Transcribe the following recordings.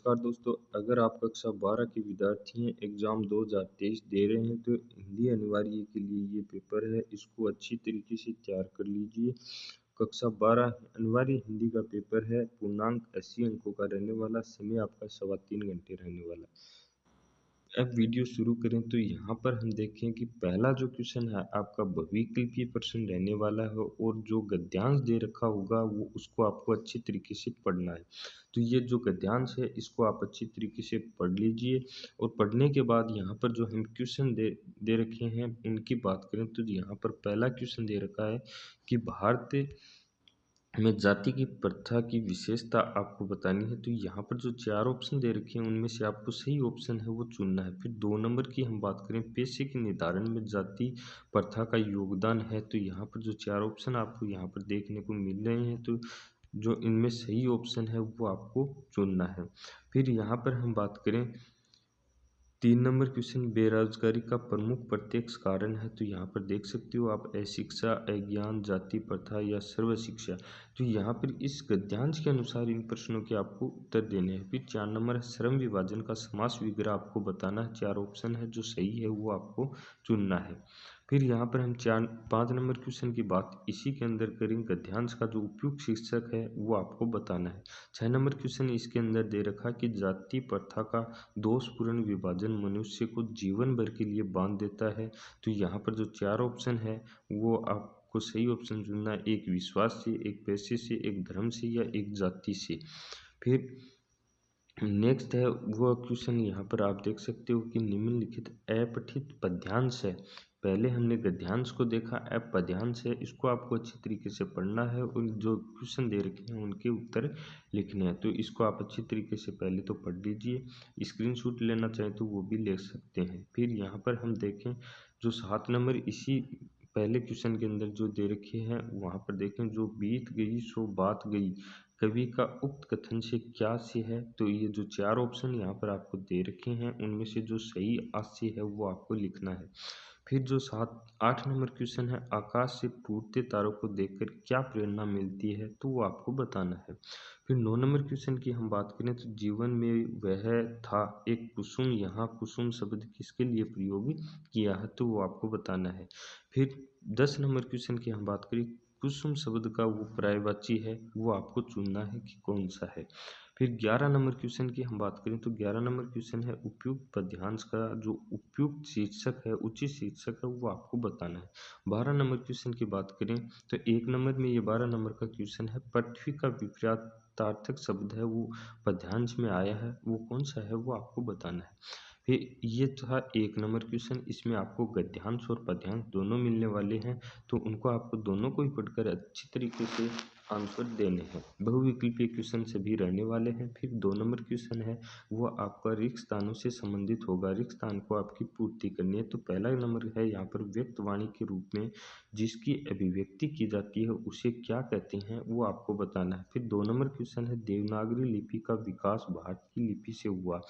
नमस्कार दोस्तों, अगर आप कक्षा 12 के विद्यार्थी हैं, एग्ज़ाम 2023 दे रहे हैं तो हिंदी अनिवार्य के लिए ये पेपर है, इसको अच्छी तरीके से तैयार कर लीजिए। कक्षा 12 अनिवार्य हिंदी का पेपर है, पूर्णांक 80 अंकों का रहने वाला, समय आपका 3.25 घंटे रहने वाला। अब वीडियो शुरू करें तो यहाँ पर हम देखें कि पहला जो क्वेश्चन है आपका बहुविकल्पीय प्रश्न रहने वाला है और जो गद्यांश दे रखा होगा वो उसको आपको अच्छी तरीके से पढ़ना है। तो ये जो गद्यांश है इसको आप अच्छी तरीके से पढ़ लीजिए और पढ़ने के बाद यहाँ पर जो हम क्वेश्चन दे रखे हैं उनकी बात करें तो यहाँ पर पहला क्वेश्चन दे रखा है कि भारत में जाति की प्रथा की विशेषता आपको बतानी है। तो यहाँ पर जो 4 ऑप्शन दे रखे हैं उनमें से आपको सही ऑप्शन है वो चुनना है। फिर 2 नंबर की हम बात करें, पेशे के निर्धारण में जाति प्रथा का योगदान है। तो यहाँ पर जो 4 ऑप्शन आपको यहाँ पर देखने को मिल रहे हैं, तो जो इनमें सही ऑप्शन है वो आपको चुनना है। फिर यहाँ पर हम बात करें 3 नंबर क्वेश्चन, बेरोजगारी का प्रमुख प्रत्यक्ष कारण है। तो यहाँ पर देख सकते हो आप, अशिक्षा, अज्ञान, जाति प्रथा या सर्व शिक्षा। तो यहाँ पर इस गद्यांश के अनुसार इन प्रश्नों के आपको उत्तर देने हैं। फिर 4 नंबर है, श्रम विभाजन का समास विग्रह आपको बताना है। 4 ऑप्शन है, जो सही है वो आपको चुनना है। फिर यहाँ पर हम 5 नंबर क्वेश्चन की बात इसी के अंदर करें, गद्यांश का जो उपयुक्त शीर्षक है वो आपको बताना है। 6 नंबर क्वेश्चन इसके अंदर दे रखा कि जाति प्रथा का दोषपूर्ण विभाजन मनुष्य को जीवन भर के लिए बांध देता है। तो यहाँ पर जो 4 ऑप्शन है वो आपको सही ऑप्शन चुनना है, एक विश्वास से, एक पैसे से, एक धर्म से या एक जाति से। फिर नेक्स्ट है वो क्वेश्चन, यहाँ पर आप देख सकते हो कि निम्नलिखित अपठित पद्यांश है। पहले हमने गद्यांश को देखा, अब पद्यांश है, इसको आपको अच्छी तरीके से पढ़ना है और जो क्वेश्चन दे रखे हैं उनके उत्तर लिखने हैं। तो इसको आप अच्छी तरीके से पहले तो पढ़ लीजिए, स्क्रीनशॉट लेना चाहें तो वो भी ले सकते हैं। फिर यहाँ पर हम देखें जो 7 नंबर इसी पहले क्वेश्चन के अंदर जो दे रखे हैं, वहाँ पर देखें, जो बीत गई सो बात गई, कवि का उक्त कथन से क्या से है। तो ये जो 4 ऑप्शन यहाँ पर आपको दे रखे हैं उनमें से जो सही आस्य है वो आपको लिखना है। फिर जो 8 नंबर क्वेश्चन है, आकाश से फूटते तारों को देखकर क्या प्रेरणा मिलती है, तो वो आपको बताना है। फिर 9 नंबर क्वेश्चन की हम बात करें तो जीवन में वह था एक कुसुम, यहाँ कुसुम शब्द किसके लिए प्रयोग किया है, तो वो आपको बताना है। फिर 10 नंबर क्वेश्चन की हम बात करें, कुसुम शब्द का वो पर्यायवाची है, वो आपको चुनना है कि कौन सा है। फिर 11 नंबर क्वेश्चन की हम बात करें तो 11 नंबर क्वेश्चन है, उपयुक्त पद्यांश का जो उपयुक्त शीर्षक है, उचित शीर्षक है, वो आपको बताना है। 12 नंबर क्वेश्चन की बात करें तो 1 नंबर में, ये 12 नंबर का क्वेश्चन है, पृथ्वी का विपरीतार्थक शब्द है वो पद्यांश में आया है, वो कौन सा है वो आपको बताना है। फिर ये था 1 नंबर क्वेश्चन, इसमें आपको गद्यांश और पद्यांश दोनों मिलने वाले हैं, तो उनको आपको दोनों को ही पढ़कर अच्छी तरीके से आंसर देने हैं। बहुविकल्पीय क्वेश्चन सभी रहने वाले हैं। फिर 2 नंबर क्वेश्चन है वो आपका रिक्त स्थानों से संबंधित होगा, रिक्त स्थान को आपकी पूर्ति करनी है। तो पहला नंबर है यहाँ पर, व्यक्त वाणी के रूप में जिसकी अभिव्यक्ति की जाती है उसे क्या कहते हैं, वो आपको बताना है। फिर 2 नंबर क्वेश्चन है, देवनागरी लिपि का विकास भारत की लिपि से हुआ,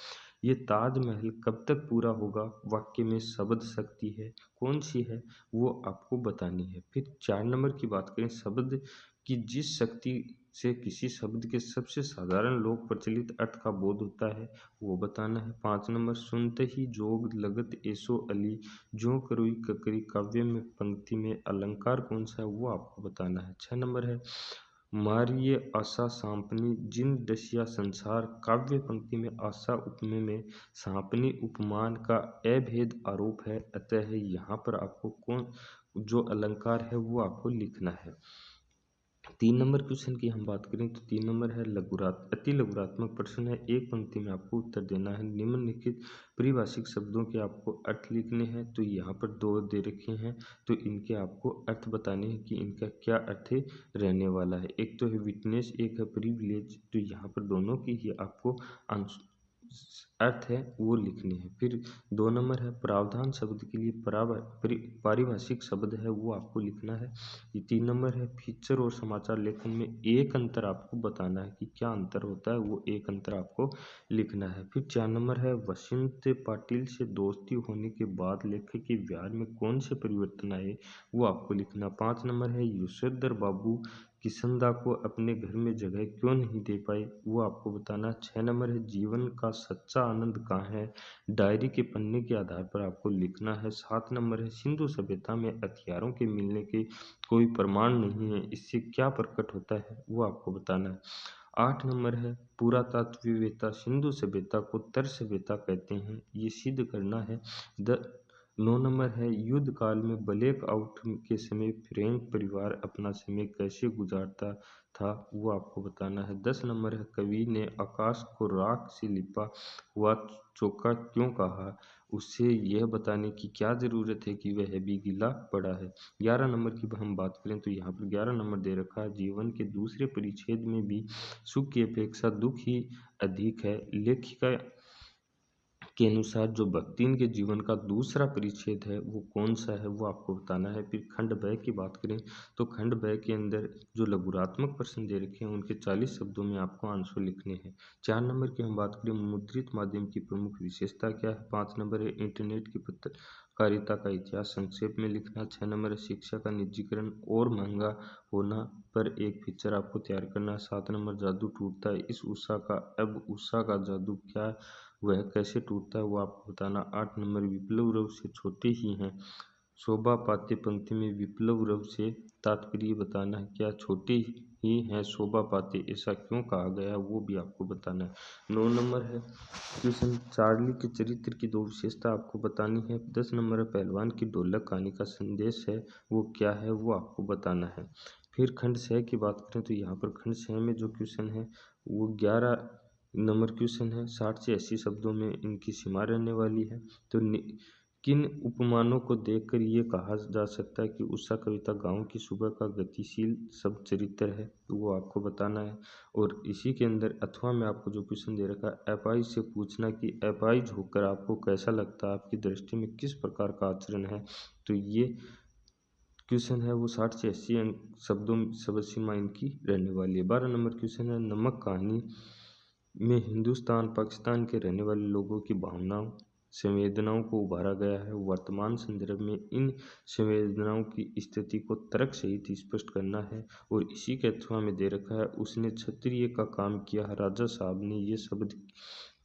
ये ताजमहल कब तक पूरा होगा, वाक्य में शब्द शक्ति है कौन सी है, वो आपको बतानी है। फिर 4 नंबर की बात करें, शब्द की जिस शक्ति से किसी शब्द के सबसे साधारण लोक प्रचलित अर्थ का बोध होता है, वो बताना है। 5 नंबर, सुनते ही जोग लगत ऐसो अली, जो करुई ककरी, काव्य में पंक्ति में अलंकार कौन सा है, वो आपको बताना है। 6 नंबर है, मारिये आशा सांपनी जिन डसिया संसार, काव्य पंक्ति में आशा उपमेय में सांपनी उपमान का अभेद आरोप है, अतः यहाँ पर आपको कौन जो अलंकार है वो आपको लिखना है। 3 नंबर क्वेश्चन की हम बात करें तो 3 नंबर है, अति लघुरात्मक प्रश्न है, एक पंक्ति में आपको उत्तर देना है। निम्नलिखित परिभाषिक शब्दों के आपको अर्थ लिखने हैं। तो यहाँ पर 2 दे रखे हैं, तो इनके आपको अर्थ बताने हैं कि इनका क्या अर्थ रहने वाला है। एक तो है विटनेस, एक है प्रिविलेज, तो यहाँ पर दोनों की ही आपको अर्थ है वो लिखने हैं। फिर 2 नंबर है, प्रावधान शब्द के लिए पारिभाषिक शब्द है वो आपको लिखना है। ये 3 नंबर है, फीचर और समाचार लेखन में एक अंतर आपको बताना है कि क्या अंतर होता है, वो एक अंतर आपको लिखना है। फिर 4 नंबर है, वसंत पाटिल से दोस्ती होने के बाद लेखक के व्यवहार में कौन से परिवर्तन आए, वो आपको लिखना। 5 नंबर है, यशोधर बाबू किशनदा को अपने घर में जगह क्यों नहीं दे पाए, वो आपको बताना है। 6 नंबर है जीवन का सच्चा आनंद कहाँ है, डायरी के पन्ने के आधार पर आपको लिखना है। 7 नंबर है सिंधु सभ्यता में हथियारों के मिलने के कोई प्रमाण नहीं है, इससे क्या प्रकट होता है, वो आपको बताना है। 8 नंबर है पुरातत्ववेत्ता सिंधु सभ्यता को तर सभ्यता कहते हैं, ये सिद्ध करना है। 9 नंबर है युद्ध काल में ब्लैक आउट के समय फ्रैंक परिवार अपना समय कैसे गुजारता था, वो आपको बताना है। 10 नंबर है कवि ने आकाश को राख से लिपा हुआ चौका क्यों कहा, उससे यह बताने की क्या ज़रूरत है कि वह भी गीला पड़ा है। 11 नंबर की हम बात करें तो यहाँ पर 11 नंबर दे रखा है जीवन के दूसरे परिच्छेद में भी सुख की अपेक्षा दुख ही अधिक है। लेखिका के अनुसार जो भक्ति के जीवन का दूसरा परिच्छेद है वो कौन सा है, वो आपको बताना है। फिर खंड ब की बात करें तो खंड ब के अंदर जो लघुरात्मक प्रश्न दे रखे हैं उनके 40 शब्दों में आपको आंसर लिखने हैं। 4 नंबर की हम बात करें मुद्रित माध्यम की प्रमुख विशेषता क्या है। 5 नंबर है इंटरनेट की पत्रकारिता का इतिहास संक्षेप में लिखना। 6 नंबर है शिक्षा का निजीकरण और महंगा होना पर एक पिक्चर आपको तैयार करना है। 7 नंबर जादू टूटता है इस उषा का, अब उषा का जादू क्या, वह कैसे टूटता है, वो आपको बताना। 8 नंबर विप्लव रव से छोटे ही हैं, शोभा पाते पंक्ति में विप्लव रव से तात्पर्य बताना है, क्या छोटे ही हैं शोभा पाते, ऐसा क्यों कहा गया, वो भी आपको बताना है। 9 नंबर है क्वेश्चन चार्ली के चरित्र की दो विशेषता आपको बतानी है। 10 नंबर है पहलवान की ढोलक कहानी का संदेश है वो क्या है, वो आपको बताना है। फिर खंड 6 की बात करें तो यहाँ पर खंड 6 में जो क्वेश्चन है वो 11 नंबर क्वेश्चन है। 60 से 80 शब्दों में इनकी सीमा रहने वाली है। तो किन उपमानों को देखकर ये कहा जा सकता है कि उषा कविता गांव की सुबह का गतिशील सब चरित्र है, तो वो आपको बताना है। और इसी के अंदर अथवा में आपको जो क्वेश्चन दे रखा है अपाइज से पूछना कि अपाइज होकर आपको कैसा लगता है, आपकी दृष्टि में किस प्रकार का आचरण है, तो ये क्वेश्चन है वो 60 से 80 शब्दों शब्द सीमा इनकी रहने वाली है। 12 नंबर क्वेश्चन है नमक कहानी में हिंदुस्तान पाकिस्तान के रहने वाले लोगों की भावनाओं संवेदनाओं को उभारा गया है, वर्तमान संदर्भ में इन संवेदनाओं की स्थिति को तर्क सहित स्पष्ट करना है। और इसी के अथवा में दे रखा है उसने क्षत्रिय का काम किया, राजा साहब ने ये शब्द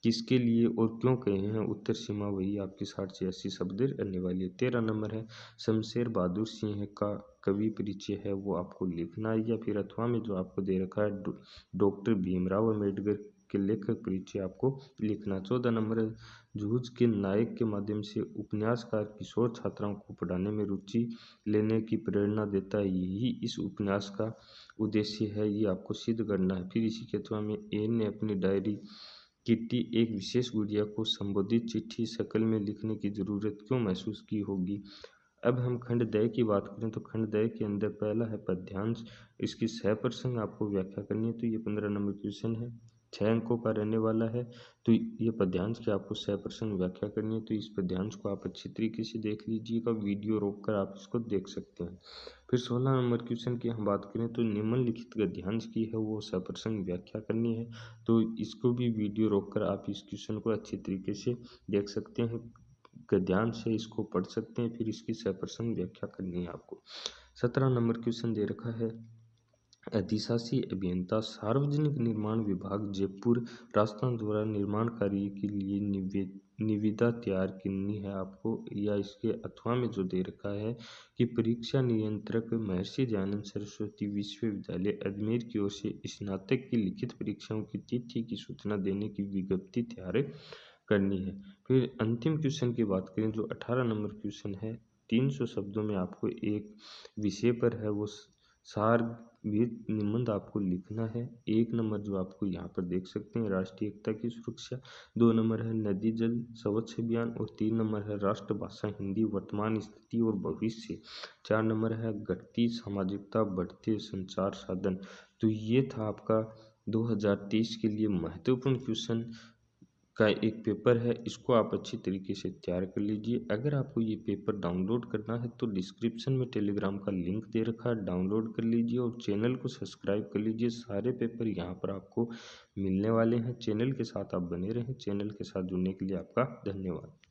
किसके लिए और क्यों कहे हैं, उत्तर सीमा वही आपकी 60 से 80 शब्द रहने वाली है। 13 नंबर है शमशेर बहादुर सिंह का कवि परिचय है वो आपको लिखना है, या फिर अथवा में जो आपको दे रखा है डॉक्टर भीमराव अम्बेडकर के लेखक परिचय आपको लिखना। 14 नंबर है जूझ के नायक के माध्यम से उपन्यासकार किशोर छात्राओं को पढ़ाने में रुचि लेने की प्रेरणा देता है, यही इस उपन्यास का उद्देश्य है, ये आपको सिद्ध करना है। फिर इसी के अथवा में एन ने अपनी डायरी किट्टी एक विशेष गुड़िया को संबोधित चिट्ठी शक्ल में लिखने की जरूरत क्यों महसूस की होगी। अब हम खंड दय की बात करें तो खंड दय के अंदर पहला है पद्यांश, इसकी सह प्रसंग आपको व्याख्या करनी है, तो ये 15 नंबर क्वेश्चन है, 6 अंकों का रहने वाला है। तो ये पद्यांश की आपको सह प्रसंग व्याख्या करनी है, तो इस पद्यांश को आप अच्छी तरीके से देख लीजिएगा, वीडियो रोक कर आप इसको देख सकते हैं। फिर 16 नंबर क्वेश्चन की हम बात करें तो निम्नलिखित गद्यांश की है वो सह प्रसंग व्याख्या करनी है, तो इसको भी वीडियो रोक कर आप इस क्वेश्चन को अच्छी तरीके से देख सकते हैं, गद्यांश से इसको पढ़ सकते हैं, फिर इसकी सह प्रसंग व्याख्या करनी है आपको। 17 नंबर क्वेश्चन दे रखा है अधिशासी अभियंता सार्वजनिक निर्माण विभाग जयपुर राजस्थान द्वारा निर्माण कार्य के लिए निविदा तैयार करनी है आपको, या इसके अथवा में जो दे रखा है कि परीक्षा नियंत्रक महर्षि दयानंद सरस्वती विश्वविद्यालय अजमेर की ओर से स्नातक की लिखित परीक्षाओं की तिथि की सूचना देने की विज्ञप्ति तैयार करनी है। फिर अंतिम क्वेश्चन की बात करें जो 18 नंबर क्वेश्चन है, 300 शब्दों में आपको एक विषय पर है वो सार निबंध आपको लिखना है। 1 नंबर जो आपको यहाँ पर देख सकते हैं राष्ट्रीय एकता की सुरक्षा, 2 नंबर है नदी जल स्वच्छ अभियान, और 3 नंबर है राष्ट्रभाषा हिंदी वर्तमान स्थिति और भविष्य, 4 नंबर है घटती सामाजिकता बढ़ते संचार साधन। तो ये था आपका 2023 के लिए महत्वपूर्ण क्वेश्चन का एक पेपर है, इसको आप अच्छी तरीके से तैयार कर लीजिए। अगर आपको ये पेपर डाउनलोड करना है तो डिस्क्रिप्शन में टेलीग्राम का लिंक दे रखा है, डाउनलोड कर लीजिए और चैनल को सब्सक्राइब कर लीजिए, सारे पेपर यहाँ पर आपको मिलने वाले हैं। चैनल के साथ आप बने रहें, चैनल के साथ जुड़ने के लिए आपका धन्यवाद।